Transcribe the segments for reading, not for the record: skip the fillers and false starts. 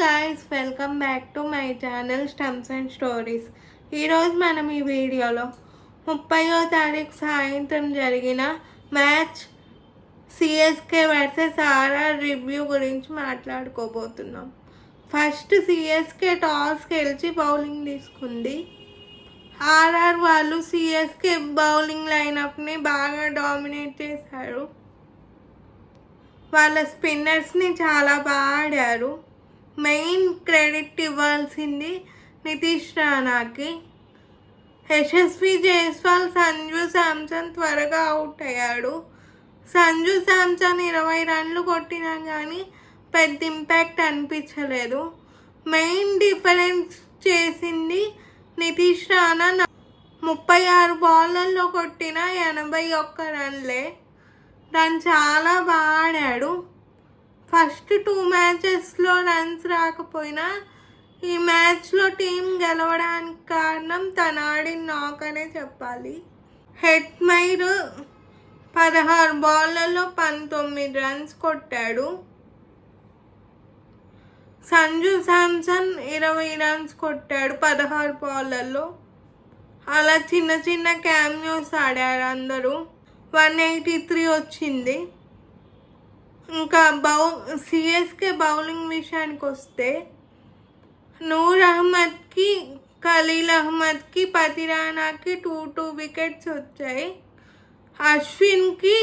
Guys, welcome back to my channel stumps and stories. ఈరోజు మనం ఈ వీడియోలో 30వ తారీఖు సాయంత్రం జరిగిన match CSK versus RR review గురించి మాట్లాడుకోబోతున్నాం. ఫస్ట్ సిఎస్కే టాస్ గెలిచి బౌలింగ్ తీసుకుంది. ఆర్ఆర్ వాళ్ళు సిఎస్కే బౌలింగ్ లైనప్ని బాగా డామినేట్ చేశారు. వాళ్ళ స్పిన్నర్స్ని చాలా బాగా ఆడారు. మెయిన్ క్రెడిట్ ఇవ్వాల్సింది నితీష్ రాణాకి. యశస్వి జైస్వాల్, సంజు శాంసన్ త్వరగా అవుట్ అయ్యాడు. సంజు శాంసన్ 20 రన్లు కొట్టినా కానీ పెద్ద ఇంపాక్ట్ అనిపించలేదు. మెయిన్ డిఫరెన్స్ చేసింది నితీష్ రాణా. 36 బాళ్ళల్లో కొట్టిన 81 రన్లే. తను చాలా బాగా ఆడాడు. ఫస్ట్ 2 మ్యాచెస్లో రన్స్ రాకపోయినా ఈ మ్యాచ్లో టీం గెలవడానికి కారణం తను ఆడిన నాక్ అనే చెప్పాలి. హెట్మైర్ 16 బాళ్ళల్లో 19 రన్స్ కొట్టాడు. సంజు శాంసన్ 20 రన్స్ కొట్టాడు 16 బాళ్ళల్లో. అలా చిన్న చిన్న క్యామియోస్ ఆడారు అందరూ. 183 వచ్చింది. ఇంకా సిఎస్కే బౌలింగ్ విషయానికి వస్తే నూర్ అహ్మద్కి, ఖలీల్ అహ్మద్కి, పతి రాణాకి 2 వికెట్స్ వచ్చాయి. అశ్విన్కి,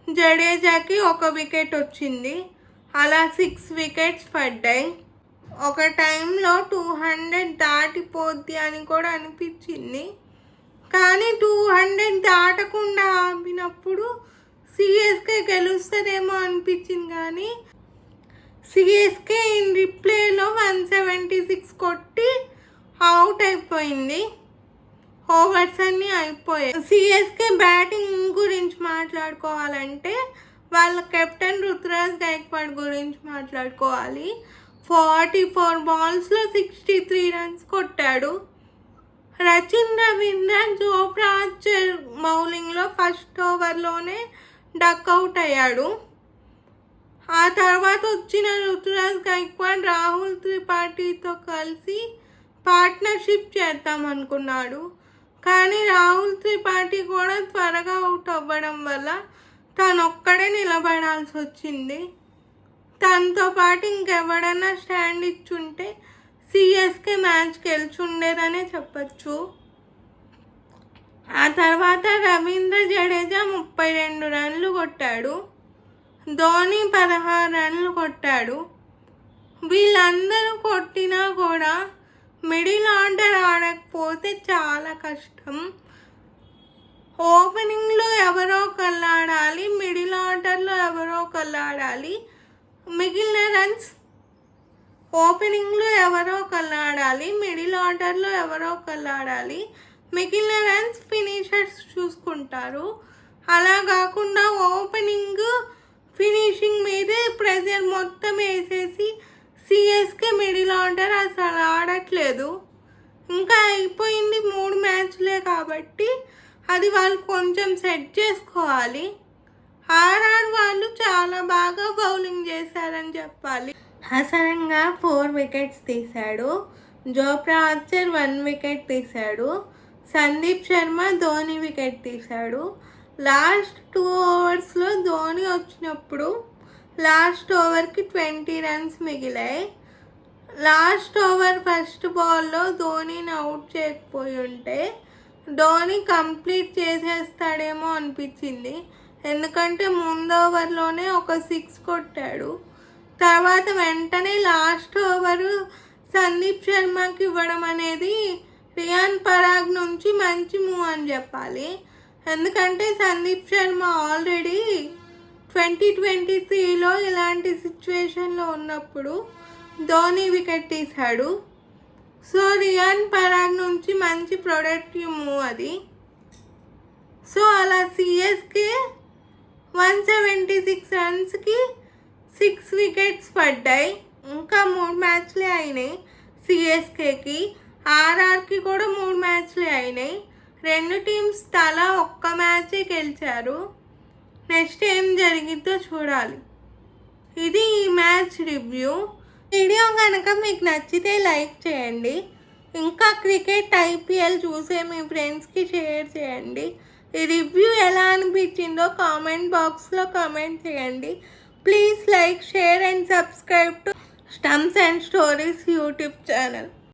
జడేజాకి 1 వికెట్ వచ్చింది. అలా 6 వికెట్స్ పడ్డాయి. ఒక టైంలో 200 దాటిపోద్ది అని కూడా అనిపించింది. కానీ 200 దాటకుండా ఆపినప్పుడు సిఎస్కే గెలుస్తుందేమో అనిపించింది. కానీ సిఎస్కే ఇన్ రిప్లేలో 176 కొట్టి అవుట్ అయిపోయింది. ఓవర్స్ అన్నీ అయిపోయాయి. సిఎస్కే బ్యాటింగ్ గురించి మాట్లాడుకోవాలంటే వాళ్ళ కెప్టెన్ రుతురాజ్ గైక్వాడ్ గురించి మాట్లాడుకోవాలి. 44 బాల్స్లో 63 రన్స్ కొట్టాడు. రచిన్ రవీంద్ర, జోఫ్రా ఆర్చర్ బౌలింగ్లో ఫస్ట్ ఓవర్లోనే డక్అవుట్ అయ్యాడు. ఆ తర్వాత వచ్చిన రుతురాజ్ గైక్వాడ్ రాహుల్ త్రిపాఠితో కలిసి పార్ట్నర్షిప్ చేద్దామనుకున్నాడు. కానీ రాహుల్ త్రిపాఠి కూడా త్వరగా అవుట్ అవ్వడం వల్ల తనొక్కడే నిలబడాల్సి వచ్చింది. తనతో పాటు ఇంకెవడన్నా స్టాండ్ ఇచ్చుంటే సిఎస్కే మ్యాచ్ గెలుచుండేదనే చెప్పచ్చు. ఆ తర్వాత రవీంద్ర జడేజా 32 రన్లు కొట్టాడు. ధోని 16 రన్లు కొట్టాడు. వీళ్ళందరూ కొట్టినా కూడా మిడిల్ ఆర్డర్ ఆడకపోతే చాలా కష్టం. ఓపెనింగ్లో ఎవరో ఒకళ్ళు ఆడాలి, మిడిల్ ఆర్డర్లో ఎవరో ఒకళ్ళు ఆడాలి. మిగిలిన రన్స్ ఓపెనింగ్లో ఎవరో ఒకళ్ళు ఆడాలి, మిడిల్ ఆర్డర్లో ఎవరో ఒకళ్ళు ఆడాలి. మిగిలిన రన్స్ ఫినిషర్స్ చూసుకుంటారు. అలా కాకుండా ఓపెనింగ్, ఫినిషింగ్ మీదే ప్రెజర్ మొత్తం వేసేసి సిఎస్కే మిడిల్ ఆర్డర్ అసలు ఆడట్లేదు. ఇంకా అయిపోయింది 3 మ్యాచ్లే కాబట్టి అది వాళ్ళు కొంచెం సెట్ చేసుకోవాలి. ఆర్ఆర్ వాళ్ళు చాలా బాగా బౌలింగ్ చేశారని చెప్పాలి. హసరంగా 4 వికెట్స్ తీశాడు. జోఫ్రా ఆర్చర్ 1 వికెట్ తీశాడు. సందీప్ శర్మ ధోని వికెట్ తీశాడు. లాస్ట్ 2 ఓవర్స్లో ధోని వచ్చినప్పుడు లాస్ట్ ఓవర్కి 20 రన్స్ మిగిలాయి. లాస్ట్ ఓవర్ ఫస్ట్ బాల్లో ధోనిని అవుట్ చేయకపోయి ఉంటే ధోని కంప్లీట్ చేసేస్తాడేమో అనిపించింది. ఎందుకంటే ముందు ఓవర్లోనే ఒక 6 కొట్టాడు. తర్వాత వెంటనే లాస్ట్ ఓవరు సందీప్ శర్మకి ఇవ్వడం అనేది రియాన్ పరాగ్ నుంచి మంచి మూవ్ అని చెప్పాలి. ఎందుకంటే సందీప్ శర్మ ఆల్రెడీ 2023లో ఇలాంటి సిచ్యువేషన్లో ఉన్నప్పుడు ధోని వికెట్ తీశాడు. సో రియాన్ పరాగ్ నుంచి మంచి ప్రొడక్టివ్ మూవ్ అది. సో అలా సిఎస్కే 176 రన్స్కి 6 వికెట్స్ పడ్డాయి. ఇంకా 3 మ్యాచ్లే అయినాయి సిఎస్కేకి. ఆర్ఆర్కి కూడా 3 మ్యాచ్లే అయినాయి. 2 టీమ్స్ తలా 1 మ్యాచే గెలిచారు. నెక్స్ట్ ఏం జరిగిద్దో చూడాలి. ఇది ఈ మ్యాచ్ రివ్యూ. వీడియో కనుక మీకు నచ్చితే లైక్ చేయండి. ఇంకా క్రికెట్ ఐపీఎల్ చూసే మీ ఫ్రెండ్స్కి షేర్ చేయండి. ఈ రివ్యూ ఎలా అనిపించిందో కామెంట్ బాక్స్లో కామెంట్ చేయండి. Please like, share and subscribe to స్టమ్స్ and stories YouTube channel.